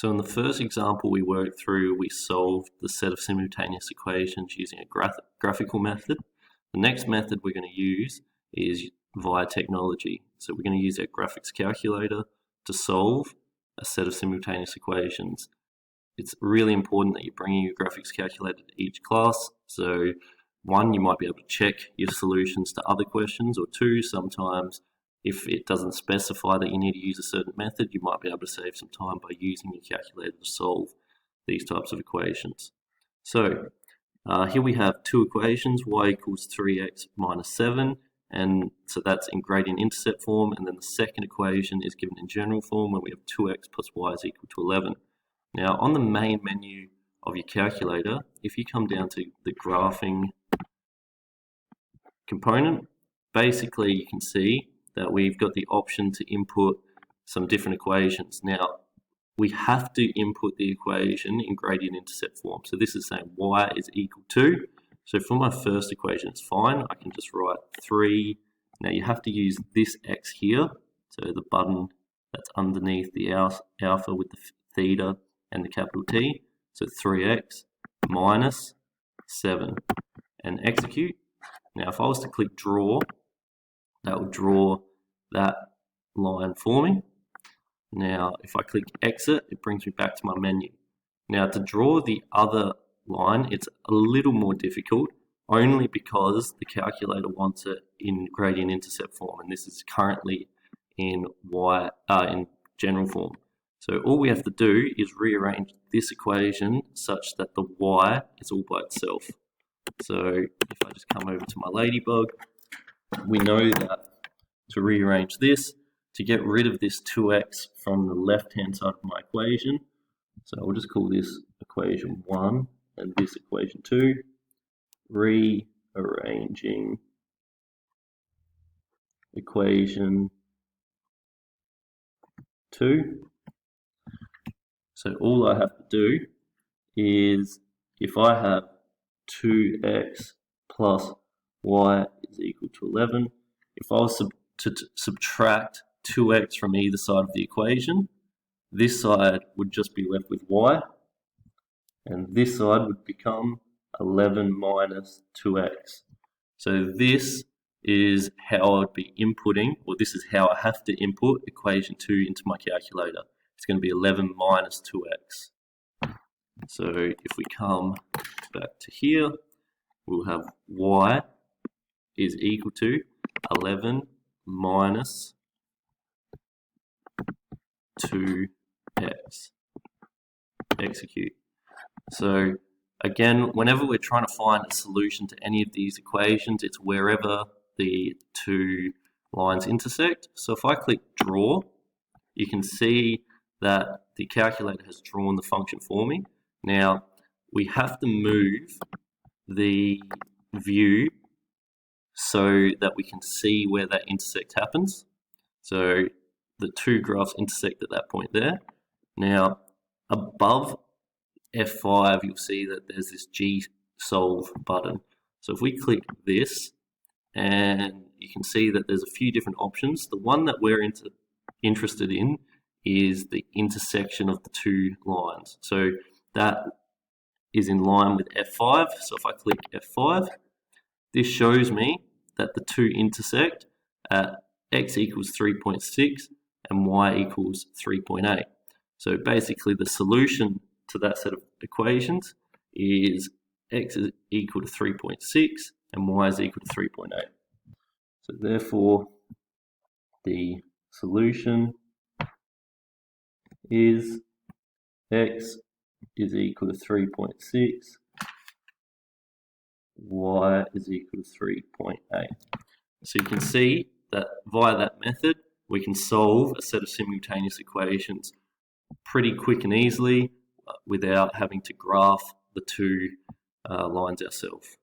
So in the first example we worked through, we solved the set of simultaneous equations using a graphical method. The next method we're going to use is via technology. So we're going to use our graphics calculator to solve a set of simultaneous equations. It's really important that you're bringing your graphics calculator to each class. So one, you might be able to check your solutions to other questions, or two, sometimes if it doesn't specify that you need to use a certain method, you might be able to save some time by using your calculator to solve these types of equations. So here we have two equations, y equals 3x minus 7, and so that's in gradient intercept form, and then the second equation is given in general form when we have 2x plus y is equal to 11. Now on the main menu of your calculator, if you come down to the graphing component, basically you can see that we've got the option to input some different equations. Now, we have to input the equation in gradient intercept form. So this is saying y is equal to, so for my first equation it's fine, I can just write 3. Now you have to use this x here, so the button that's underneath the alpha with the theta and the capital T, so 3x minus 7, and execute. Now if I was to click draw, that will draw that line for me. Now if I click exit, it brings me back to my menu. Now to draw the other line, it's a little more difficult, only because the calculator wants it in gradient intercept form, and this is currently in in general form. So all we have to do is rearrange this equation such that the y is all by itself. So if I just come over to my ladybug, we know that to rearrange this, to get rid of this 2x from the left-hand side of my equation, so I'll just call this equation 1 and this equation 2, rearranging equation 2. So all I have to do is, if I have 2x plus y is equal to 11, if I was to subtract 2x from either side of the equation, this side would just be left with y, and this side would become 11 minus 2x. So this is how I'd be inputting, or this is how I have to input equation 2 into my calculator. It's going to be 11 minus 2x. So if we come back to here, we'll have y is equal to 11 minus 2x. Execute. So again, whenever we're trying to find a solution to any of these equations, it's wherever the two lines intersect. So if I click draw, you can see that the calculator has drawn the function for me. Now we have to move the view so that we can see where that intersect happens. So the two graphs intersect at that point there. Now above F5 you'll see that there's this G-solve button. So if we click this, and you can see that there's a few different options. The one that we're interested in is the intersection of the two lines. So that is in line with F5. So if I click F5, this shows me that the two intersect at x equals 3.6 and y equals 3.8. So basically the solution to that set of equations is x is equal to 3.6 and y is equal to 3.8. So therefore the solution is x is equal to 3.6, y is equal to 3.8. So you can see that via that method we can solve a set of simultaneous equations pretty quick and easily without having to graph the two lines ourselves.